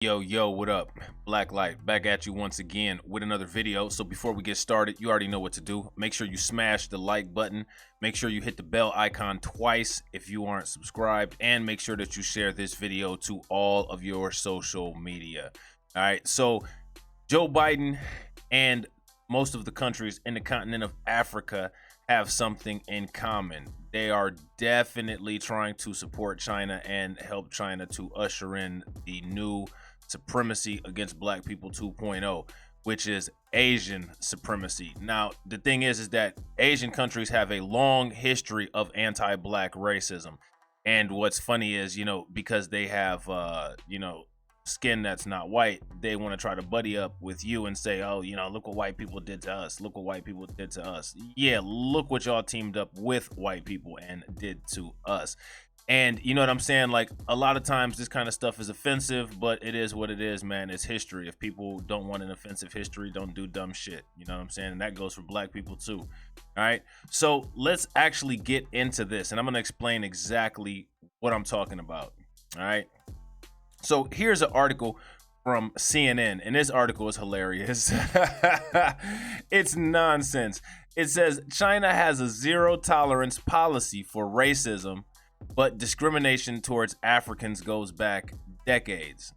Yo, what up? Black Light back at you once again with another video. So before we get started, you already know what to do. Make sure you smash the like button. Make sure you hit the bell icon twice if you aren't subscribed, and make sure that you share this video to all of your social media. All right, so Joe Biden and most of the countries in the continent of Africa have something in common. They are definitely trying to support China and help China to usher in the new supremacy against black people 2.0, which is Asian supremacy. Now, the thing is that Asian countries have a long history of anti-black racism. And what's funny is, because they have, skin that's not white, they want to try to buddy up with you and say, oh, look what white people did to us. Look what white people did to us. Yeah, look what y'all teamed up with white people and did to us. And you know what I'm saying? Like, a lot of times this kind of stuff is offensive, but it is what it is, man. It's history. If people don't want an offensive history, don't do dumb shit. You know what I'm saying? And that goes for black people too. All right. So let's actually get into this, and I'm going to explain exactly what I'm talking about. All right. So here's an article from CNN, and this article is hilarious. It's nonsense. It says China has a zero tolerance policy for racism, but discrimination towards Africans goes back decades.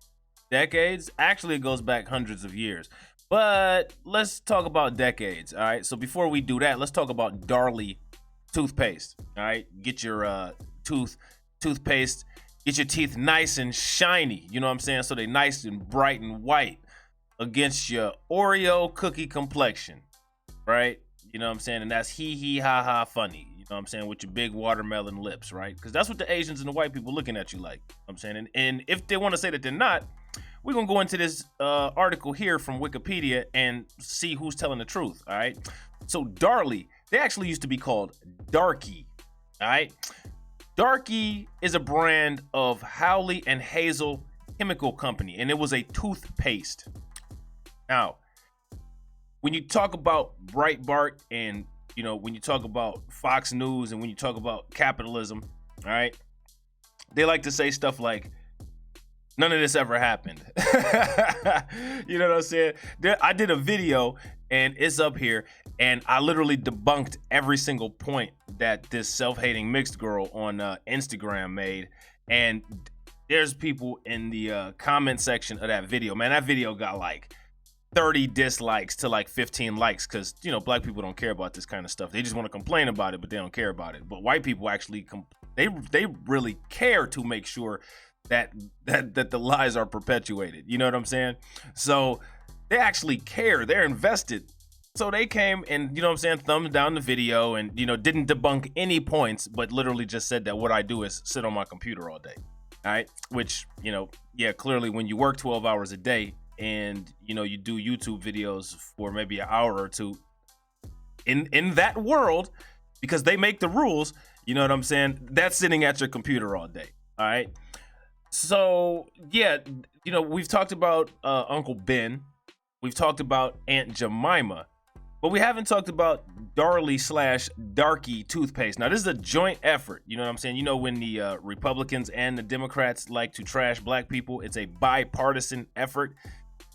Decades? Actually, it goes back hundreds of years. But let's talk about decades, all right? So before we do that, let's talk about Darlie toothpaste, all right? Get your toothpaste, get your teeth nice and shiny, you know what I'm saying? So they nice and bright and white against your Oreo cookie complexion, right? You know what I'm saying? And that's hee ha ha funny. You know what I'm saying? With your big watermelon lips, right? Because that's what the Asians and the white people looking at you like. You know what I'm saying? And if they want to say that they're not, we're going to go into this article here from Wikipedia and see who's telling the truth, all right? So Darlie, they actually used to be called Darkie, all right? Darkie is a brand of Howley and Hazel chemical company, and it was a toothpaste. Now, when you talk about Breitbart and when you talk about Fox News and when you talk about capitalism, all right, they like to say stuff like, none of this ever happened. You know what I'm saying? I did a video, and it's up here, and I literally debunked every single point that this self-hating mixed girl on Instagram made. And there's people in the comment section of that video. Man, that video got like 30 dislikes to like 15 likes, because black people don't care about this kind of stuff. They just want to complain about it, but they don't care about it. But white people actually they really care to make sure that the lies are perpetuated. You know what I'm saying? So they actually care. They're invested. So they came and, thumbs down the video and, didn't debunk any points, but literally just said that what I do is sit on my computer all day. All right. Which, yeah, clearly when you work 12 hours a day and, you do YouTube videos for maybe an hour or two in that world, because they make the rules, you know what I'm saying? That's sitting at your computer all day. All right. So, yeah, we've talked about Uncle Ben. We've talked about Aunt Jemima. But we haven't talked about Darlie/Darkie toothpaste. Now, this is a joint effort. You know what I'm saying? When the Republicans and the Democrats like to trash black people, it's a bipartisan effort.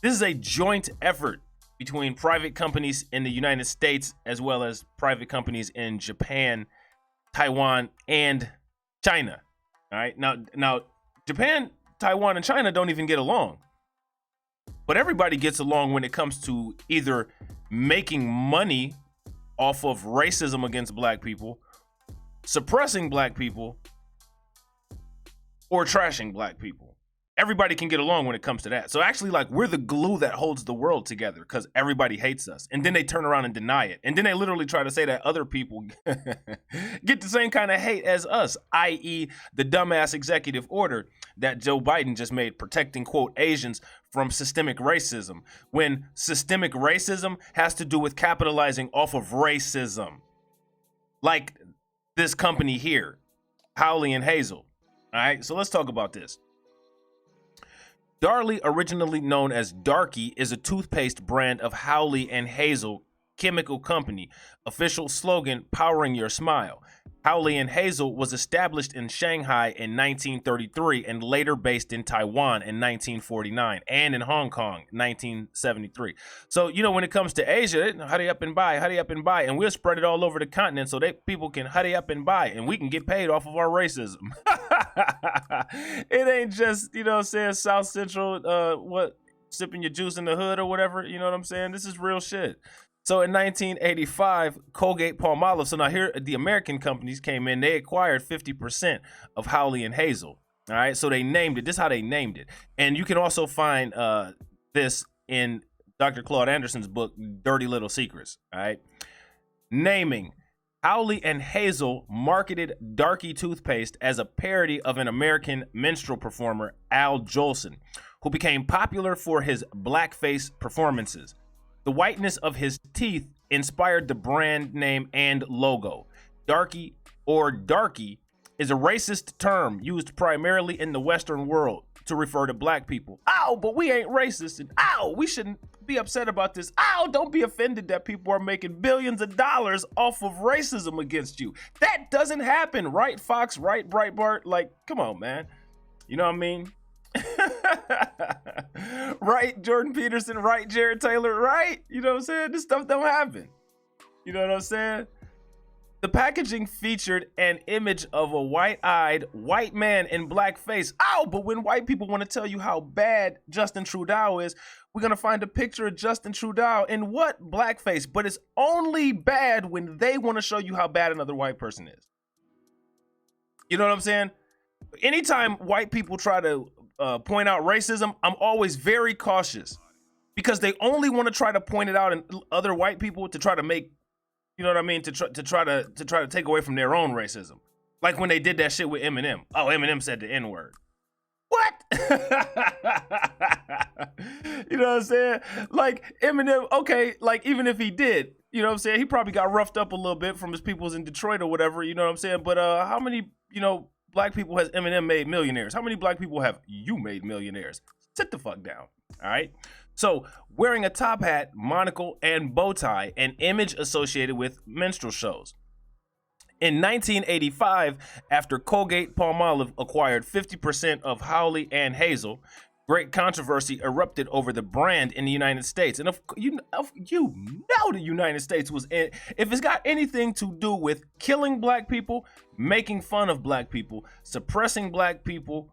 This is a joint effort between private companies in the United States as well as private companies in Japan, Taiwan, and China. All right. Now, Japan, Taiwan, and China don't even get along. But everybody gets along when it comes to either making money off of racism against black people, suppressing black people, or trashing black people. Everybody can get along when it comes to that. So actually, like, we're the glue that holds the world together, because everybody hates us. And then they turn around and deny it. And then they literally try to say that other people get the same kind of hate as us, i.e. the dumbass executive order that Joe Biden just made protecting, quote, Asians from systemic racism, when systemic racism has to do with capitalizing off of racism. Like this company here, Howley and Hazel. All right, so let's talk about this. Darlie, originally known as Darkie, is a toothpaste brand of Howley and Hazel chemical company. Official slogan, powering your smile. Howley and Hazel was established in Shanghai in 1933 and later based in Taiwan in 1949 and in Hong Kong 1973. So, you know, when it comes to Asia, hurry up and buy, and we'll spread it all over the continent so that people can hurry up and buy, and we can get paid off of our racism. It ain't just, you know what I'm saying, South Central, sipping your juice in the hood or whatever, you know what I'm saying? This is real shit. So in 1985, Colgate-Palmolive, so now here the American companies came in, they acquired 50% of Howley and Hazel. All right, so they named it. This is how they named it. And you can also find this in Dr. Claude Anderson's book, Dirty Little Secrets. All right, naming. Howley and Hazel marketed Darkie toothpaste as a parody of an American minstrel performer, Al Jolson, who became popular for his blackface performances. The whiteness of his teeth inspired the brand name and logo. Darkie or Darkie is a racist term used primarily in the Western world to refer to black people. Ow, but we ain't racist. And ow, we shouldn't be upset about this. Ow, don't be offended that people are making billions of dollars off of racism against you. That doesn't happen, right, Fox? Right, Breitbart? Like, come on, man. You know what I mean? Right, Jordan Peterson, right, Jared Taylor, right? You know what I'm saying? This stuff don't happen. You know what I'm saying? The packaging featured an image of a white-eyed white man in blackface. Ow, but when white people want to tell you how bad Justin Trudeau is, we're going to find a picture of Justin Trudeau in what? Blackface. But it's only bad when they want to show you how bad another white person is. You know what I'm saying? Anytime white people try to point out racism, I'm always very cautious because they only want to try to point it out in other white people to try to make, you know what I mean, to try to take away from their own racism. Like when they did that shit with Eminem. Oh, Eminem said the N-word. What? You know what I'm saying? Like Eminem, okay, like even if he did, you know what I'm saying, he probably got roughed up a little bit from his peoples in Detroit or whatever, you know what I'm saying? But how many, you know, black people has Eminem made millionaires? How many black people have you made millionaires? Sit the fuck down, all right? So, wearing a top hat, monocle, and bow tie, an image associated with minstrel shows. In 1985, after Colgate-Palmolive acquired 50% of Howley and Hazel, great controversy erupted over the brand in the United States. And you know the United States was in, if it's got anything to do with killing black people, making fun of black people, suppressing black people,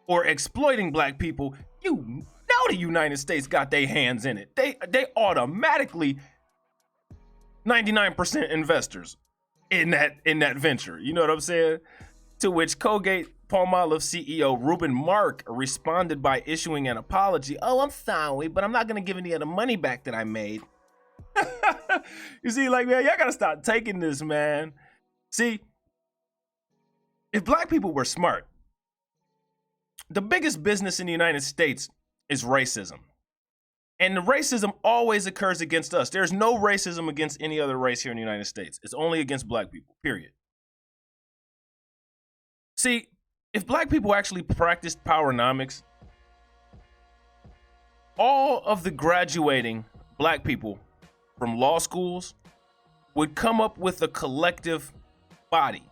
or exploiting black people, you know the United States got their hands in it. They automatically 99% investors in that venture. You know what I'm saying? To which Colgate-Palmolive CEO Reuben Mark responded by issuing an apology. Oh, I'm sorry, but I'm not going to give any of the money back that I made. You see, like, man, y'all got to stop taking this, man. See, if black people were smart, the biggest business in the United States is racism. And the racism always occurs against us. There's no racism against any other race here in the United States. It's only against black people, period. See, if black people actually practiced powernomics, all of the graduating black people from law schools would come up with a collective body.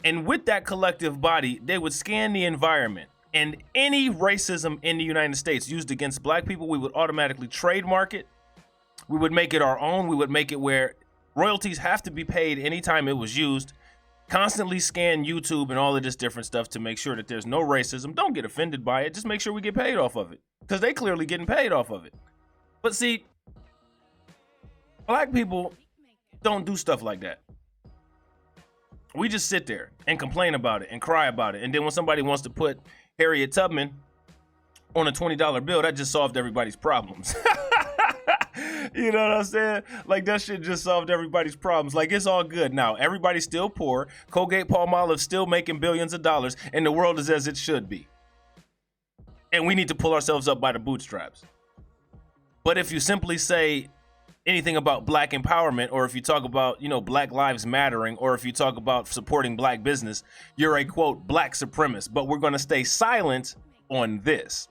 And with that collective body, they would scan the environment. And any racism in the United States used against black people, we would automatically trademark it. We would make it our own. We would make it where royalties have to be paid anytime it was used. Constantly scan YouTube and all of this different stuff to make sure that there's no racism. Don't get offended by it. Just make sure we get paid off of it. Because they clearly getting paid off of it. But see, black people don't do stuff like that. We just sit there and complain about it and cry about it. And then when somebody wants to put Harriet Tubman on a $20 bill, that just solved everybody's problems. You know what I'm saying? Like, that shit just solved everybody's problems. Like, it's all good now. Everybody's still poor. Colgate-Palmolive still making billions of dollars, and the world is as it should be. And we need to pull ourselves up by the bootstraps. But if you simply say anything about black empowerment, or if you talk about, you know, Black Lives Mattering, or if you talk about supporting black business, you're a, quote, black supremacist. But we're going to stay silent on this.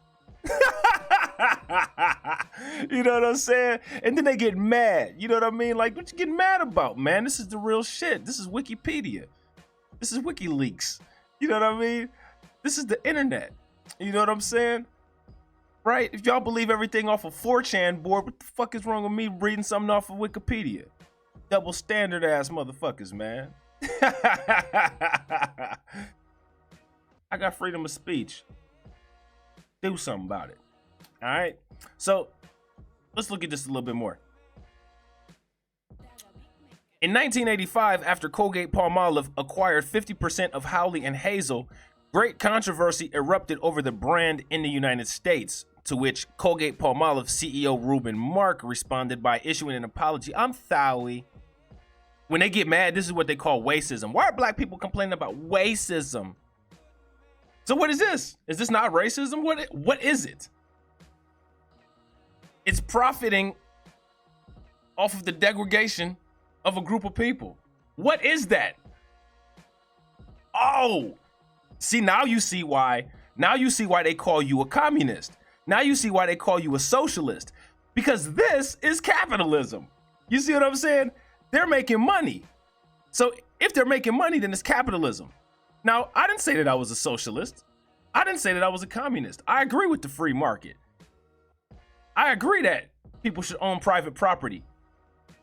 You know what I'm saying? And then they get mad. You know what I mean? Like, what you getting mad about, man? This is the real shit. This is Wikipedia. This is WikiLeaks. You know what I mean? This is the internet. You know what I'm saying? Right? If y'all believe everything off of 4chan board, what the fuck is wrong with me reading something off of Wikipedia? Double standard ass motherfuckers, man. I got freedom of speech. Do something about it. All right? So let's look at this a little bit more. In 1985, after Colgate-Palmolive acquired 50% of Howley and Hazel, great controversy erupted over the brand in the United States, to which Colgate-Palmolive CEO Reuben Mark responded by issuing an apology. I'm sorry. When they get mad, this is what they call wasteism. Why are black people complaining about wasteism? So what is this? Is this not racism? What is it? It's profiting off of the degradation of a group of people. What is that? Oh, see, now you see why. Now you see why they call you a communist. Now you see why they call you a socialist. Because this is capitalism. You see what I'm saying? They're making money. So if they're making money, then it's capitalism. Now, I didn't say that I was a socialist. I didn't say that I was a communist. I agree with the free market. I agree that people should own private property.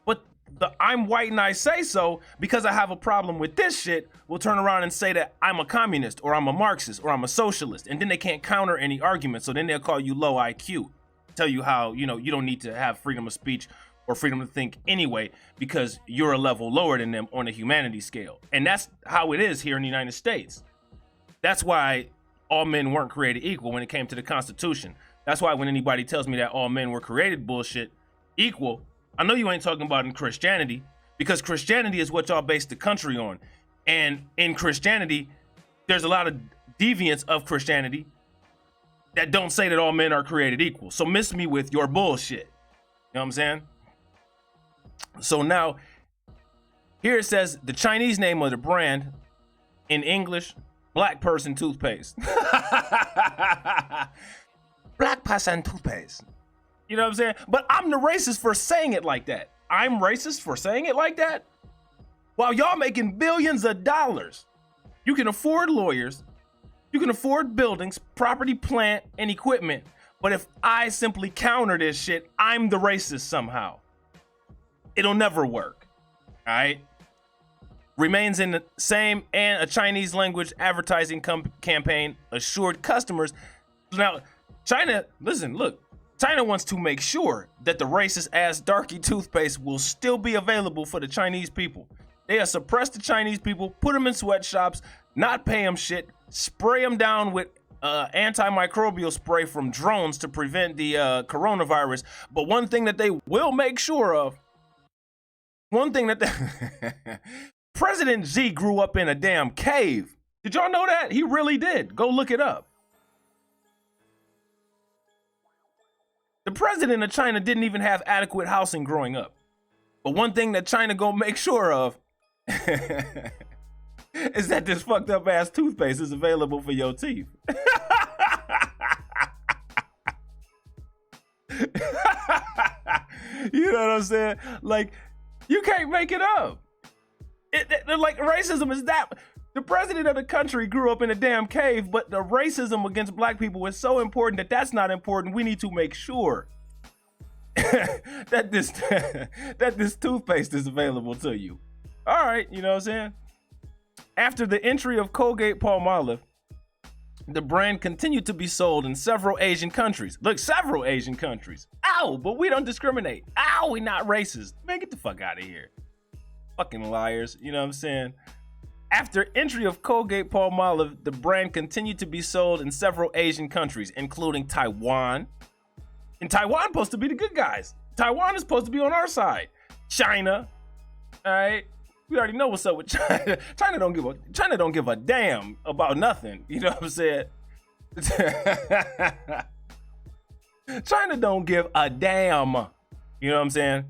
But the I'm white and I say so because I have a problem with this shit will turn around and say that I'm a communist or I'm a Marxist or I'm a socialist. And then they can't counter any argument. So then they'll call you low IQ. Tell you how, you don't need to have freedom of speech or freedom to think anyway, because you're a level lower than them on a humanity scale. And that's how it is here in the United States. That's why all men weren't created equal when it came to the Constitution. That's why when anybody tells me that all men were created bullshit equal, I know you ain't talking about in Christianity, because Christianity is what y'all base the country on. And in Christianity, there's a lot of deviants of Christianity that don't say that all men are created equal. So miss me with your bullshit. You know what I'm saying? So now, here it says the Chinese name of the brand in English, Black Person Toothpaste. Black Person Toothpaste. You know what I'm saying? But I'm the racist for saying it like that. I'm racist for saying it like that? While y'all making billions of dollars, you can afford lawyers, you can afford buildings, property, plant, and equipment. But if I simply counter this shit, I'm the racist somehow. It'll never work. All right? Remains in the same, and a Chinese language advertising campaign assured customers. Now, China, listen, look, China wants to make sure that the racist ass Darkie toothpaste will still be available for the Chinese people. They have suppressed the Chinese people, put them in sweatshops, not pay them shit, spray them down with antimicrobial spray from drones to prevent the coronavirus. But one thing that they will make sure of, President Xi grew up in a damn cave. Did y'all know that? He really did. Go look it up. The president of China didn't even have adequate housing growing up. But one thing that China gonna make sure of is that this fucked up ass toothpaste is available for your teeth. You know what I'm saying? Like, you can't make it up. Like, racism is that. The president of the country grew up in a damn cave, but the racism against black people is so important that that's not important. We need to make sure that this toothpaste is available to you. All right, you know what I'm saying? After the entry of Colgate-Palmolive, the brand continued to be sold in several Asian countries. Look, several Asian countries. Ow, but we don't discriminate. Ow, we not racist. Man, get the fuck out of here. Fucking liars, you know what I'm saying? After entry of Colgate-Palmolive, the brand continued to be sold in several Asian countries, including Taiwan. And Taiwan supposed to be the good guys. Taiwan is supposed to be on our side. China, all right? We already know what's up with China. China don't give a damn about nothing. You know what I'm saying? China don't give a damn. You know what I'm saying?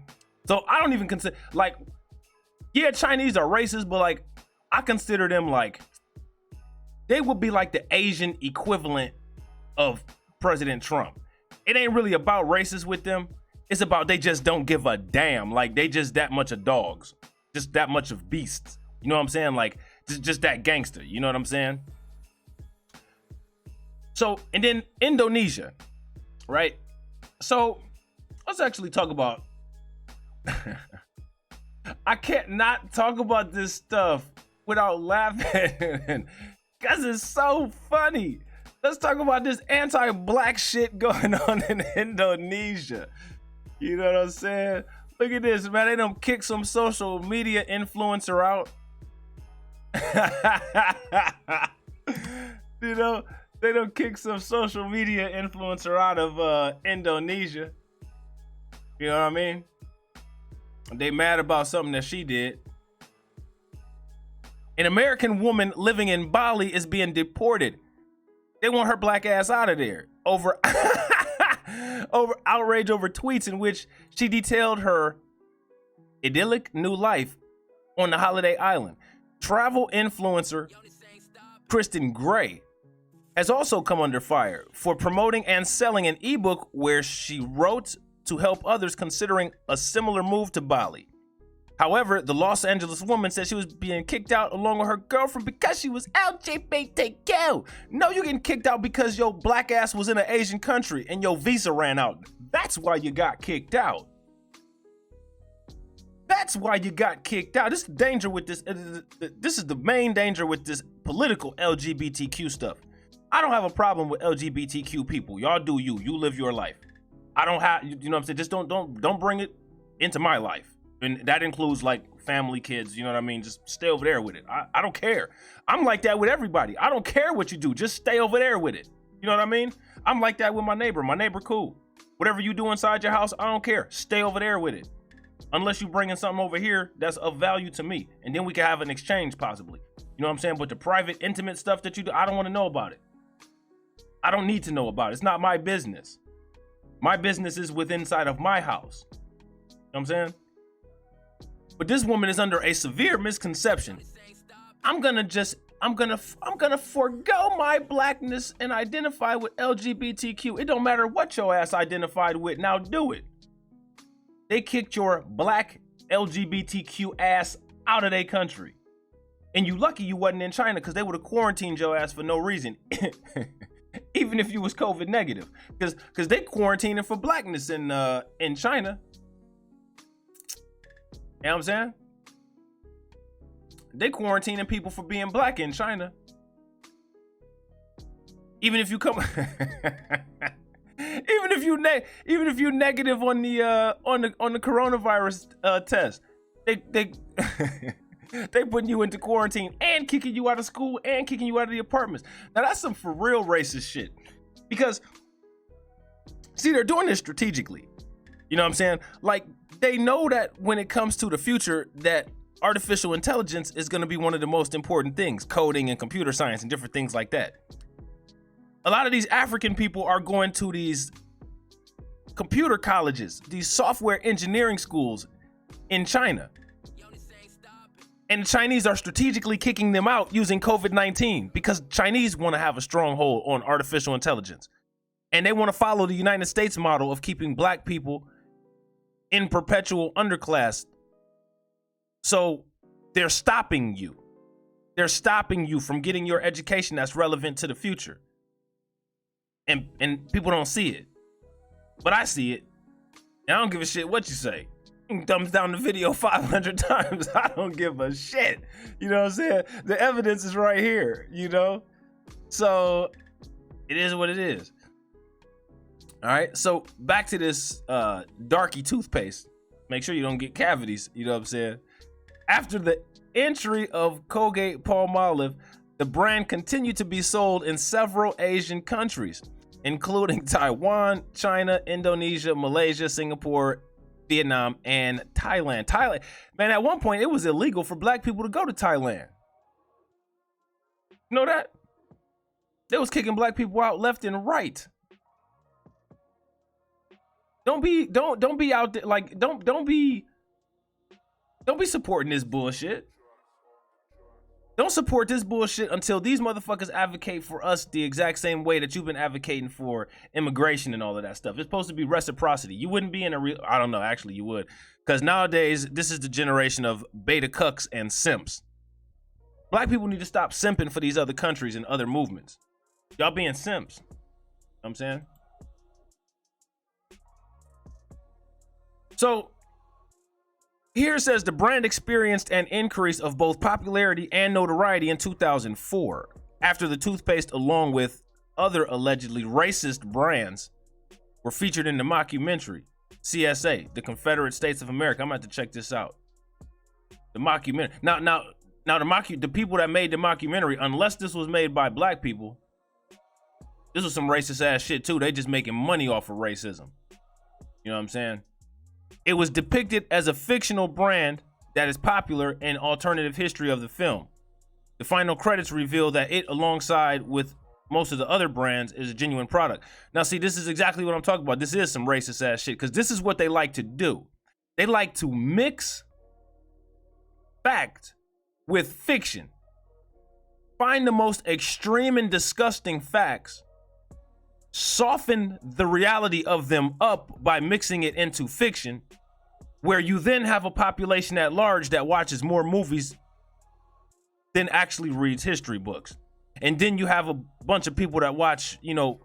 So I don't even consider, like, yeah, Chinese are racist, but like, I consider them like, they would be like the Asian equivalent of President Trump. It ain't really about racist with them. It's about they just don't give a damn. Like, they just that much of dogs, just that much of beasts. You know what I'm saying? Like, Just that gangster. You know what I'm saying? So, and then Indonesia, right? So let's actually talk about, I can't not talk about this stuff without laughing because it's so funny. Let's talk about this anti-black shit going on in Indonesia. You know what I'm saying? Look at this, man. They done kick some social media influencer out. You know, they done kick some social media influencer out of Indonesia. You know what I mean? They mad about something that she did. An American woman living in Bali is being deported. They want her black ass out of there over outrage over tweets in which she detailed her idyllic new life on the holiday island. Travel influencer Kristen Gray has also come under fire for promoting and selling an ebook where she wrote to help others considering a similar move to Bali. However, the Los Angeles woman said she was being kicked out along with her girlfriend because she was LGBTQ. No, you getting kicked out because your black ass was in an Asian country and your visa ran out. That's why you got kicked out. That's why you got kicked out. This is the danger with this. This is the main danger with this political LGBTQ stuff. I don't have a problem with LGBTQ people. Y'all do you. You live your life. I don't have, you know what I'm saying? Just don't bring it into my life. And that includes like family, kids, you know what I mean? Just stay over there with it. I don't care. I'm like that with everybody. I don't care what you do. Just stay over there with it. You know what I mean? I'm like that with my neighbor. My neighbor cool. Whatever you do inside your house, I don't care. Stay over there with it. Unless you bringing something over here that's of value to me. And then we can have an exchange possibly. You know what I'm saying? But the private, intimate stuff that you do, I don't want to know about it. I don't need to know about it. It's not my business. My business is within inside of my house. You know what I'm saying? But this woman is under a severe misconception. I'm gonna forgo my blackness and identify with LGBTQ. It don't matter what your ass identified with. Now do it. They kicked your black LGBTQ ass out of their country. And you lucky you wasn't in China because they would have quarantined your ass for no reason. Even if you was COVID negative. Because they quarantining for blackness in China. You know what I'm saying? They quarantining people for being black in China. Even if you come, even if you negative on the coronavirus test, they they putting you into quarantine and kicking you out of school and kicking you out of the apartments. Now that's some for real racist shit. Because see, they're doing this strategically. You know what I'm saying? Like, they know that when it comes to the future, that artificial intelligence is going to be one of the most important things, coding and computer science and different things like that. A lot of these African people are going to these computer colleges, these software engineering schools in China. And the Chinese are strategically kicking them out using COVID-19 because Chinese want to have a stronghold on artificial intelligence. And they want to follow the United States model of keeping black people in perpetual underclass. So they're stopping you. They're stopping you from getting your education that's relevant to the future. And people don't see it. But I see it. And I don't give a shit what you say. You can thumbs down the video 500 times. I don't give a shit. You know what I'm saying? The evidence is right here, you know? So it is what it is. All right, so back to this Darkie toothpaste. Make sure you don't get cavities, you know what I'm saying? After the entry of Colgate-Palmolive, the brand continued to be sold in several Asian countries, including Taiwan, China, Indonesia, Malaysia, Singapore, Vietnam, and Thailand. Man, at one point, it was illegal for black people to go to Thailand. You know that? They was kicking black people out left and right. Don't be out there like don't be supporting this bullshit. Don't support this bullshit until these motherfuckers advocate for us the exact same way that you've been advocating for immigration and all of that stuff. It's supposed to be reciprocity. You wouldn't be in a real, I don't know, actually you would. Because nowadays, this is the generation of beta cucks and simps. Black people need to stop simping for these other countries and other movements. Y'all being simps. You know what I'm saying? So here it says the brand experienced an increase of both popularity and notoriety in 2004 after the toothpaste, along with other allegedly racist brands, were featured in the mockumentary CSA, the Confederate States of America. I'm about to check this out. The mockumentary. Now the people that made the mockumentary, unless this was made by black people, this was some racist ass shit too. They just making money off of racism. You know what I'm saying? It was depicted as a fictional brand that is popular in alternative history of the film. The final credits reveal that it, alongside with most of the other brands, is a genuine product. Now, see, this is exactly what I'm talking about. This is some racist ass shit, because this is what they like to do. They like to mix fact with fiction. Find the most extreme and disgusting facts, soften the reality of them up by mixing it into fiction, where you then have a population at large that watches more movies than actually reads history books. And then you have a bunch of people that watch, you know,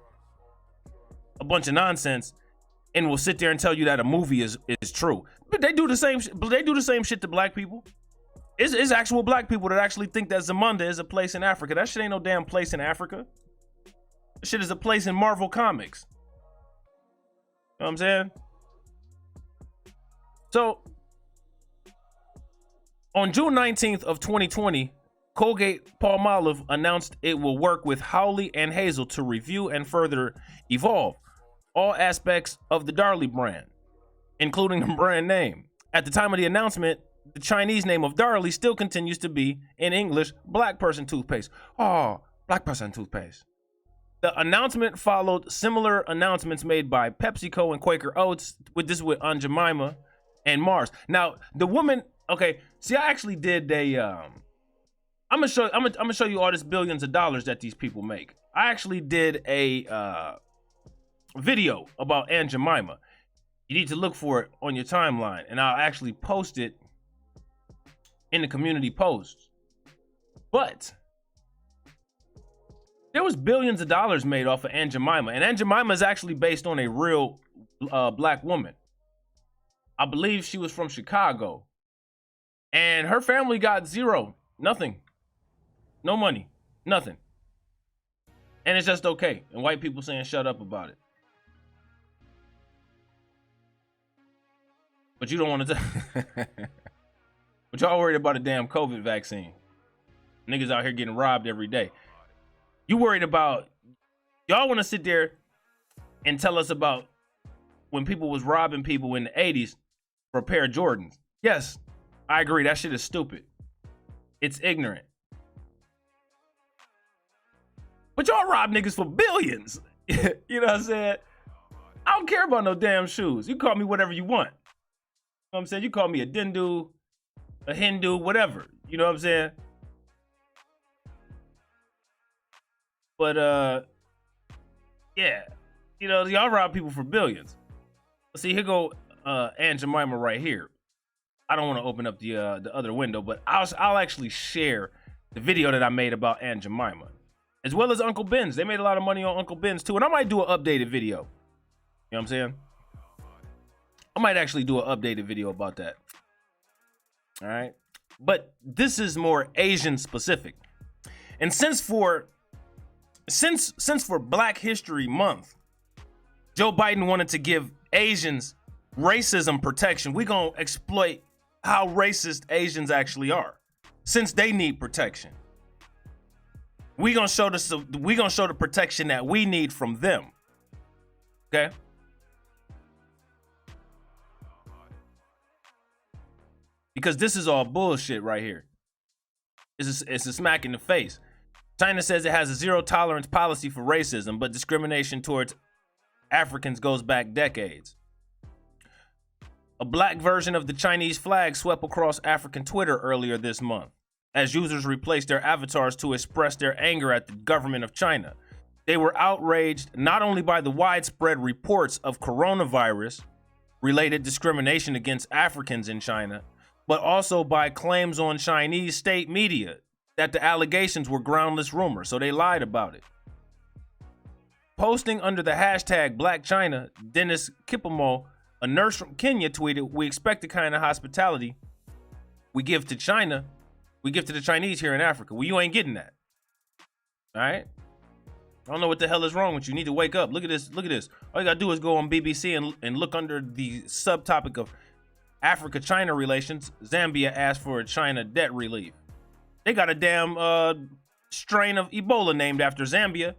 a bunch of nonsense and will sit there and tell you that a movie is true. But they do the same shit to black people. It's actual black people that actually think that Zamunda is a place in Africa. That shit ain't no damn place in Africa. That shit is a place in Marvel Comics. You know what I'm saying? So, on June 19th of 2020, Colgate-Palmolive announced it will work with Howley and Hazel to review and further evolve all aspects of the Darlie brand, including the brand name. At the time of the announcement, the Chinese name of Darlie still continues to be, in English, black person toothpaste. Oh, black person toothpaste. The announcement followed similar announcements made by PepsiCo and Quaker Oats, with Aunt Jemima and Mars. Now, the woman, okay, see, I actually did I'm gonna show you all this billions of dollars that these people make. I actually did a video about Aunt Jemima. You need to look for it on your timeline, and I'll actually post it in the community posts. But there was billions of dollars made off of Aunt Jemima, and Aunt Jemima is actually based on a real black woman. I believe she was from Chicago, and her family got zero, nothing. No money, nothing. And it's just okay. And white people saying shut up about it. But you don't want to but y'all worried about a damn COVID vaccine. Niggas out here getting robbed every day. You worried about, y'all want to sit there and tell us about when people was robbing people in the 80s for a pair of Jordans. Yes, I agree. That shit is stupid. It's ignorant. But y'all rob niggas for billions. You know what I'm saying? I don't care about no damn shoes. You call me whatever you want. You know what I'm saying? You call me a Dindu, a Hindu, whatever. You know what I'm saying? But yeah. You know, y'all rob people for billions. See, here go Aunt Jemima right here. I don't want to open up the other window, but I'll actually share the video that I made about Aunt Jemima. As well as Uncle Ben's. They made a lot of money on Uncle Ben's too. And I might do an updated video. You know what I'm saying? I might actually do an updated video about that. All right. But this is more Asian specific. And since for Black History Month, Joe Biden wanted to give Asians racism protection. We're going to exploit how racist Asians actually are, since they need protection. We're going to show the protection that we need from them. Okay? Because this is all bullshit right here. It's a smack in the face. China says it has a zero tolerance policy for racism, but discrimination towards Africans goes back decades. A black version of the Chinese flag swept across African Twitter earlier this month, as users replaced their avatars to express their anger at the government of China. They were outraged not only by the widespread reports of coronavirus-related discrimination against Africans in China, but also by claims on Chinese state media that the allegations were groundless rumors, so they lied about it. Posting under the hashtag Black China, Dennis Kipamo, a nurse from Kenya, tweeted, "We expect the kind of hospitality we give to China, we give to the Chinese here in Africa. Well, you ain't getting that. All right? I don't know what the hell is wrong with you. You need to wake up. Look at this. Look at this. All you gotta do is go on BBC and look under the subtopic of Africa-China relations. Zambia asked for a China debt relief. They got a damn strain of Ebola named after Zambia.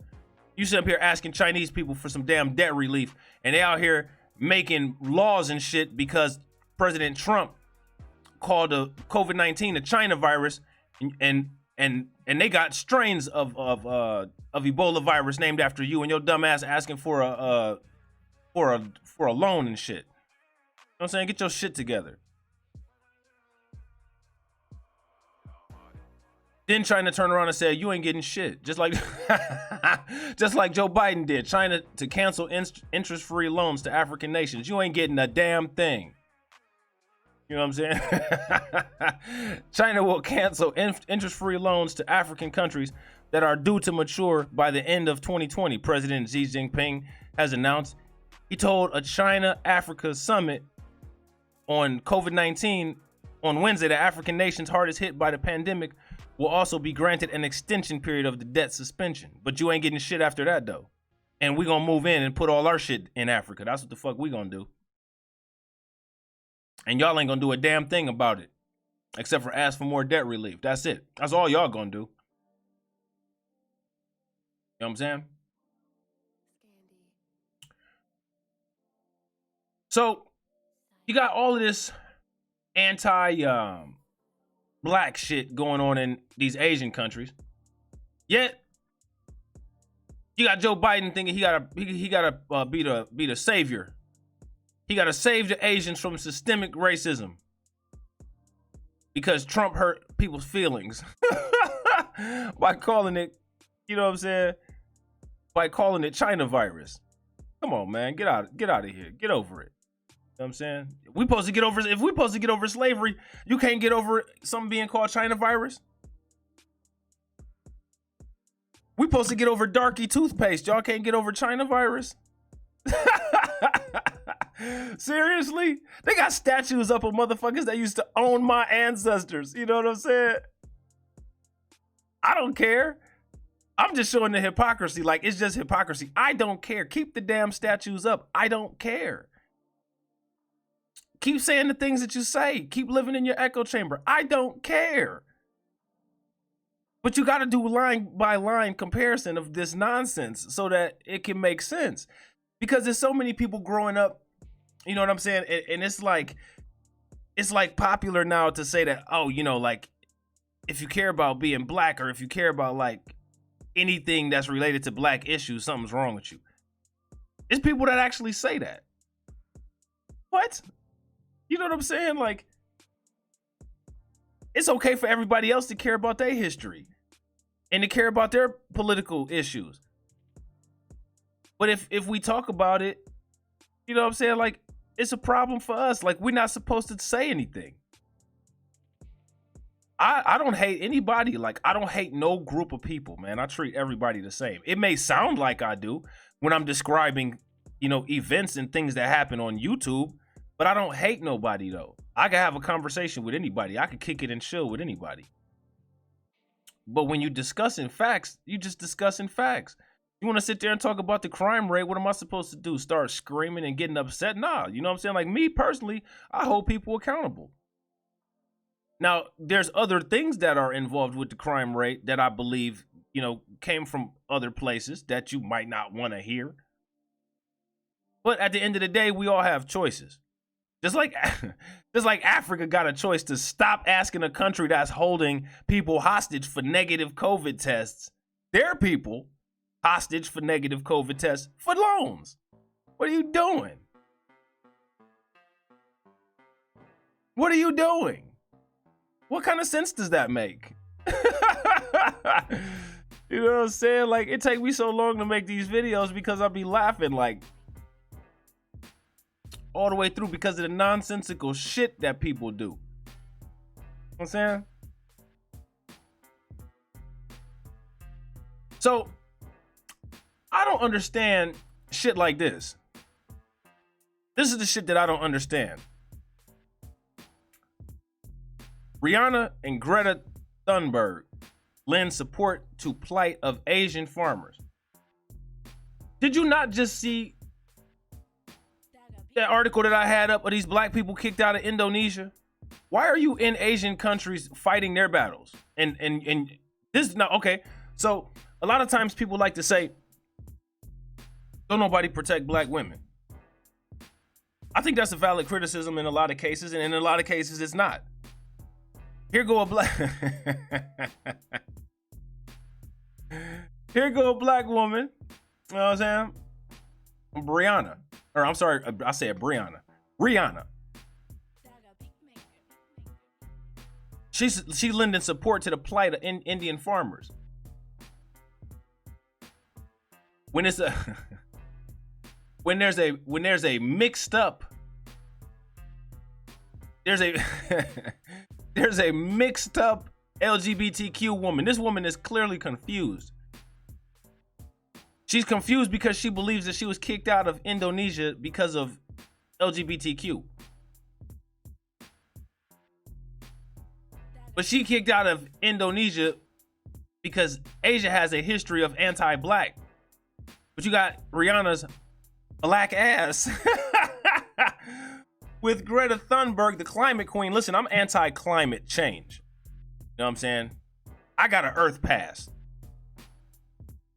You sit up here asking Chinese people for some damn debt relief, and they out here making laws and shit because President Trump called the COVID-19 a China virus, and they got strains of Ebola virus named after you, and your dumb ass asking for a loan and shit. You know what I'm saying? Get your shit together. Then China turned around and said, "You ain't getting shit." Just like just like Joe Biden did. China to cancel interest-free loans to African nations. You ain't getting a damn thing. You know what I'm saying? China will cancel interest-free loans to African countries that are due to mature by the end of 2020, President Xi Jinping has announced. He told a China-Africa summit on COVID-19 on Wednesday that African nations hardest hit by the pandemic will also be granted an extension period of the debt suspension. But you ain't getting shit after that, though. And we gonna move in and put all our shit in Africa. That's what the fuck we gonna do. And y'all ain't gonna do a damn thing about it, except for ask for more debt relief. That's it. That's all y'all gonna do. You know what I'm saying? So you got all of this anti-black shit going on in these Asian countries. Yet you got Joe Biden thinking he gotta be the savior. He gotta save the Asians from systemic racism because Trump hurt people's feelings by calling it, you know what I'm saying? By calling it China virus. Come on, man, get out of here, get over it. You know what I'm saying? If we supposed to get over slavery, you can't get over something being called China virus. We supposed to get over Darkie Toothpaste. Y'all can't get over China virus. Seriously? They got statues up of motherfuckers that used to own my ancestors. You know what I'm saying? I don't care. I'm just showing the hypocrisy. Like, it's just hypocrisy. I don't care. Keep the damn statues up. I don't care. Keep saying the things that you say. Keep living in your echo chamber. I don't care. But you got to do line by line comparison of this nonsense so that it can make sense. Because there's so many people growing up, you know what I'm saying? And it's like popular now to say that, oh, you know, like, if you care about being black or if you care about like anything that's related to black issues, something's wrong with you. It's people that actually say that. What? You know what I'm saying? Like, it's okay for everybody else to care about their history and to care about their political issues. But if we talk about it, you know what I'm saying? Like, it's a problem for us. Like, we're not supposed to say anything. I don't hate anybody. Like, I don't hate no group of people, man. I treat everybody the same. It may sound like I do when I'm describing, you know, events and things that happen on YouTube, but I don't hate nobody, though. I can have a conversation with anybody. I can kick it and chill with anybody. But when you discussing facts, you just discussing facts. You want to sit there and talk about the crime rate, what am I supposed to do? Start screaming and getting upset? Nah, you know what I'm saying? Like, me personally, I hold people accountable. Now, there's other things that are involved with the crime rate that I believe, you know, came from other places that you might not want to hear. But at the end of the day, we all have choices. Just like Africa got a choice to stop asking a country that's holding people hostage for negative COVID tests, their people hostage for negative COVID tests for loans. What are you doing? What are you doing? What kind of sense does that make? You know what I'm saying? Like, it take me so long to make these videos because I'll be laughing like all the way through because of the nonsensical shit that people do. You know what I'm saying? So I don't understand shit like this. This is the shit that I don't understand. Rihanna and Greta Thunberg lend support to plight of Asian farmers. Did you not just see that article that I had up of these black people kicked out of Indonesia? Why are you in Asian countries fighting their battles? And this is not okay. So a lot of times people like to say, don't nobody protect black women. I think that's a valid criticism in a lot of cases, and in a lot of cases it's not. Here go a black Here go a black woman. You know what I'm saying? Brianna. Or I'm sorry, I said Brianna. Rihanna. She lending support to the plight of Indian farmers. When it's a when there's a mixed up there's a mixed up LGBTQ woman. This woman is clearly confused. She's confused because she believes that she was kicked out of Indonesia because of LGBTQ. But she kicked out of Indonesia because Asia has a history of anti-black. But you got Rihanna's black ass with Greta Thunberg, the climate queen. Listen, I'm anti-climate change. You know what I'm saying? I got an earth pass.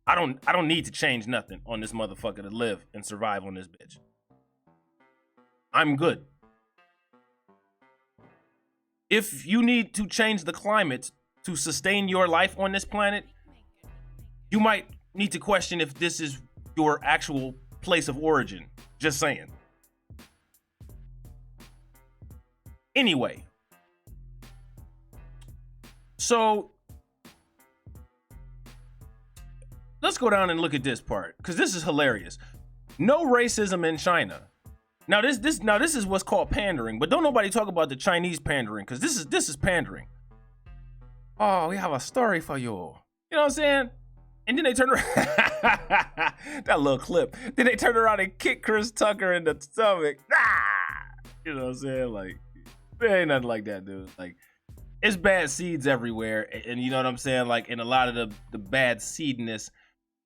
I don't need to change nothing on this motherfucker to live and survive on this bitch. I'm good. If you need to change the climate to sustain your life on this planet, you might need to question if this is your actual place of origin. Just saying. Anyway. So let's go down and look at this part, because this is hilarious. No racism in China. Now this is what's called pandering, but don't nobody talk about the Chinese pandering, because this is pandering. Oh, we have a story for you. You know what I'm saying? And then they turn around that little clip. Then they turn around and kick Chris Tucker in the stomach. Ah! You know what I'm saying? Like, there ain't nothing like that, dude. Like, it's bad seeds everywhere, and you know what I'm saying? Like, and a lot of the bad seedness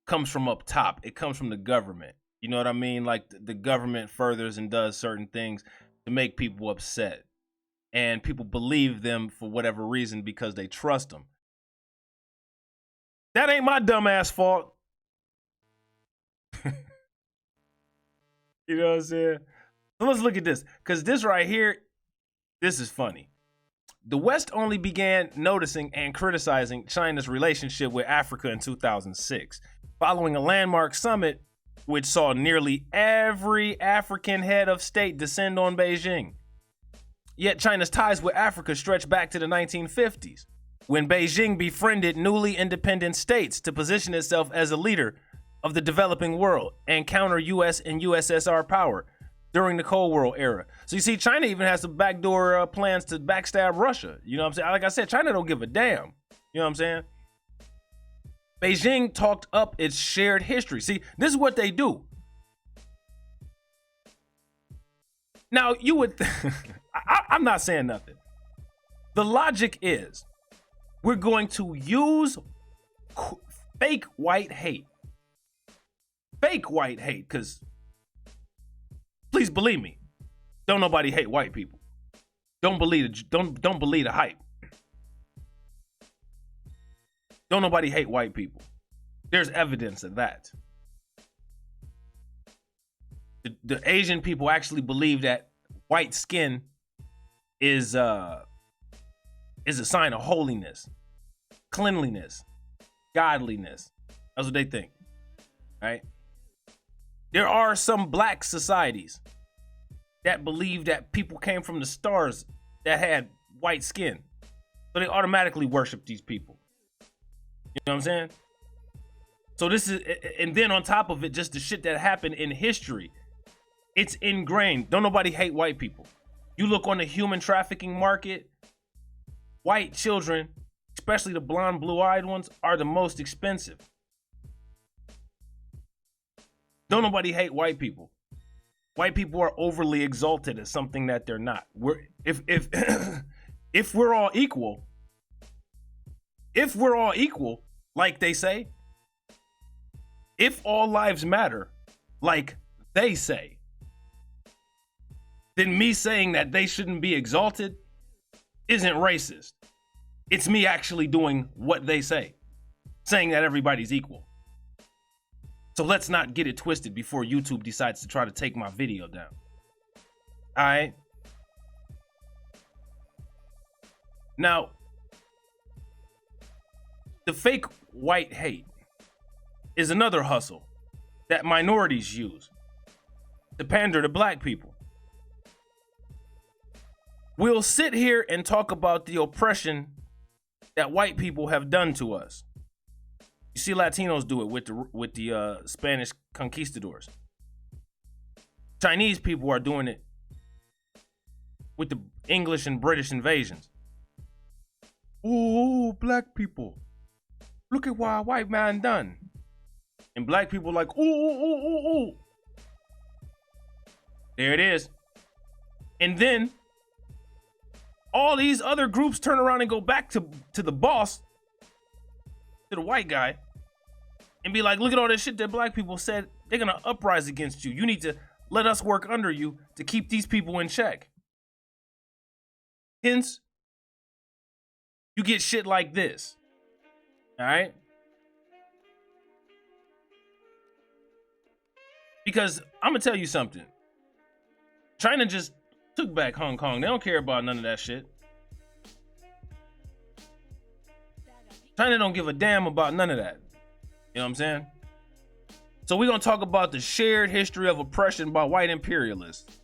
comes from up top. It comes from the government. You know what I mean? Like, the government furthers and does certain things to make people upset. And people believe them for whatever reason because they trust them. That ain't my dumb ass fault. You know what I'm saying? So let's look at this. Because this right here, this is funny. The West only began noticing and criticizing China's relationship with Africa in 2006, following a landmark summit which saw nearly every African head of state descend on Beijing. Yet China's ties with Africa stretch back to the 1950s, when Beijing befriended newly independent states to position itself as a leader of the developing world and counter US and USSR power during the Cold War era. So you see, China even has some backdoor plans to backstab Russia. You know what I'm saying? Like I said, China don't give a damn. You know what I'm saying? Beijing talked up its shared history. See, this is what they do. Now, you would... I'm not saying nothing. The logic is, we're going to use fake white hate. Fake white hate, because... Please believe me. Don't nobody hate white people. Don't believe the hype. Don't nobody hate white people. There's evidence of that. The Asian people actually believe that white skin is a sign of holiness, cleanliness, godliness. That's what they think. Right? There are some black societies that believe that people came from the stars that had white skin. So they automatically worship these people. You know what I'm saying? So this is, and then on top of it, just the shit that happened in history. It's ingrained. Don't nobody hate white people. You look on the human trafficking market, white children, especially the blonde, blue-eyed ones, are the most expensive. Don't nobody hate white people. White people are overly exalted as something that they're not. If if we're all equal, like they say, if all lives matter, like they say, then me saying that they shouldn't be exalted isn't racist. It's me actually doing what they say, saying that everybody's equal. So let's not get it twisted before YouTube decides to try to take my video down. All right. Now, the fake white hate is another hustle that minorities use to pander to black people. We'll sit here and talk about the oppression that white people have done to us. You see Latinos do it with the Spanish conquistadors. Chinese people are doing it with the English and British invasions. Ooh, black people. Look at what a white man done. And black people like, ooh, ooh, ooh, ooh, ooh. There it is. And then all these other groups turn around and go back to the boss, to the white guy, and be like, look at all this shit that black people said. They're gonna uprise against you. You need to let us work under you to keep these people in check. Hence, you get shit like this. All right? Because I'm gonna tell you something. China just took back Hong Kong. They don't care about none of that shit. China don't give a damn about none of that. You know what I'm saying? So we're gonna talk about the shared history of oppression by white imperialists.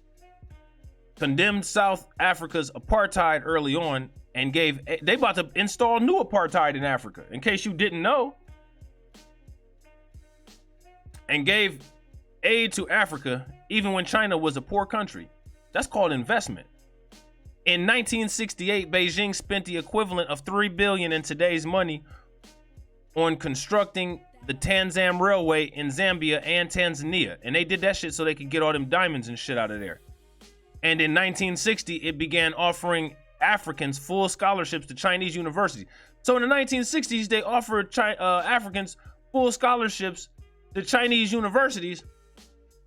Condemned South Africa's apartheid early on and they about to install new apartheid in Africa, in case you didn't know. And gave aid to Africa even when China was a poor country. That's called investment. In 1968, Beijing spent the equivalent of $3 billion in today's money on constructing the Tanzam Railway in Zambia and Tanzania. And they did that shit so they could get all them diamonds and shit out of there. And in 1960, it began offering Africans full scholarships to Chinese universities. So in the 1960s, they offered Africans full scholarships to Chinese universities.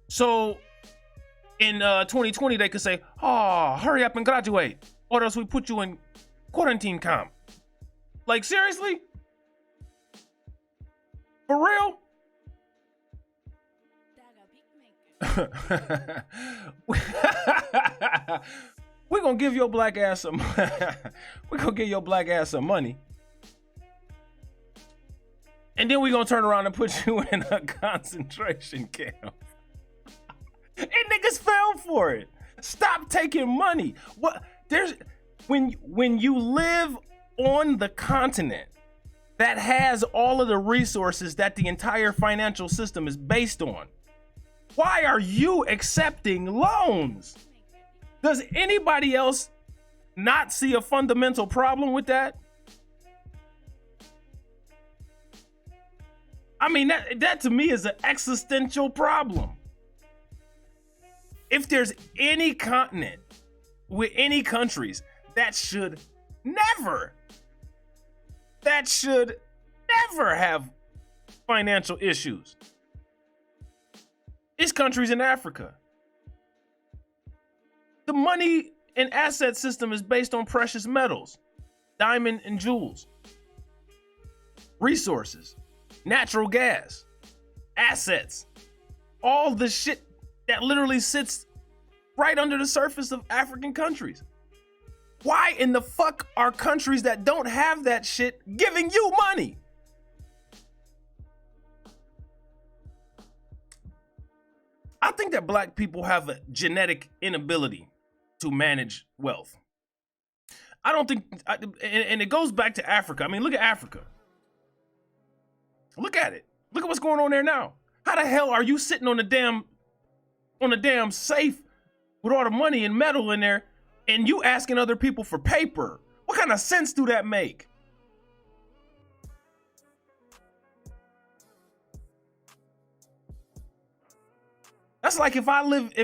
So in 2020, they could say, oh, hurry up and graduate, or else we put you in quarantine camp. Like, seriously? For real? We're gonna give your black ass some we're gonna give your black ass some money. And then we're gonna turn around and put you in a concentration camp. And niggas fell for it. Stop taking money. What when you live on the continent that has all of the resources that the entire financial system is based on, why are you accepting loans? Does anybody else not see a fundamental problem with that? I mean, that to me is an existential problem. If there's any continent with any countries that should never have financial issues, it's countries in Africa. The money and asset system is based on precious metals, diamond and jewels, resources, natural gas, assets, all the shit that literally sits right under the surface of African countries. Why in the fuck are countries that don't have that shit giving you money? I think that black people have a genetic inability to manage wealth. I don't think, and it goes back to Africa. I mean, look at Africa. Look at it. Look at what's going on there now. How the hell are you sitting on the damn safe with all the money and metal in there, and you asking other people for paper? What kind of sense do that make? That's like if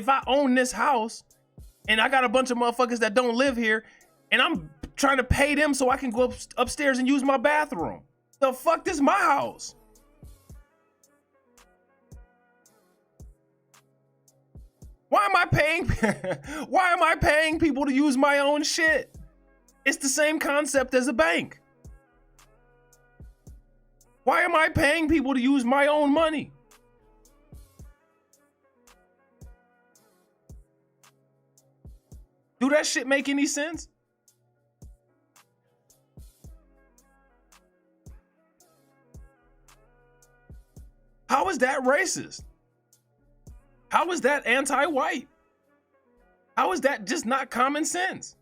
I own this house and I got a bunch of motherfuckers that don't live here and I'm trying to pay them so I can go upstairs and use my bathroom. The fuck, this is my house. Why am I paying people to use my own shit? It's the same concept as a bank. Why am I paying people to use my own money? Do that shit make any sense? How is that racist? How is that anti-white? How is that just not common sense?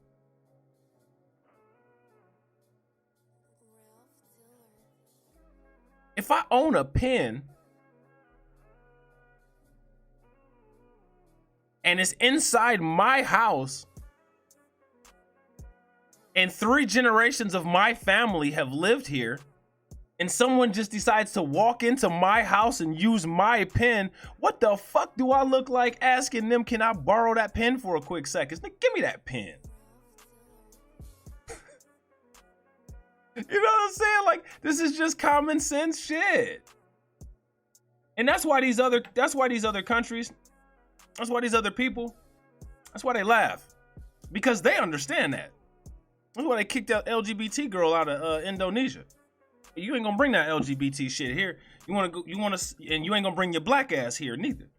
If I own a pen and it's inside my house and 3 generations of my family have lived here, and someone just decides to walk into my house and use my pen, what the fuck do I look like asking them, can I borrow that pen for a quick second? Give me that pen. You know what I'm saying? Like, this is just common sense shit. And that's why these other countries, that's why these other people, that's why they laugh. Because they understand that. That's why they kicked that LGBT girl out of Indonesia. You ain't gonna bring that LGBT shit here. You wanna and you ain't gonna bring your black ass here neither.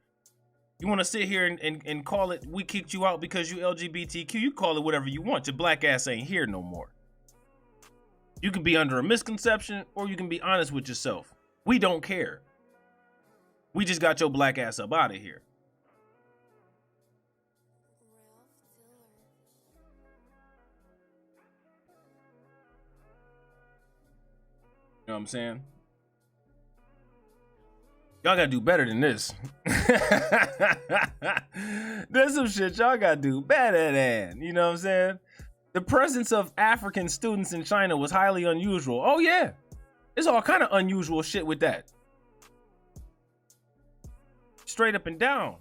You wanna sit here and call it, we kicked you out because you LGBTQ, you call it whatever you want. Your black ass ain't here no more. You can be under a misconception or you can be honest with yourself. We don't care. We just got your black ass up out of here. You know what I'm saying? Y'all gotta do better than this. There's some shit y'all gotta do better than. You know what I'm saying? The presence of African students in China was highly unusual. Oh yeah, there's all kind of unusual shit with that. Straight up and down.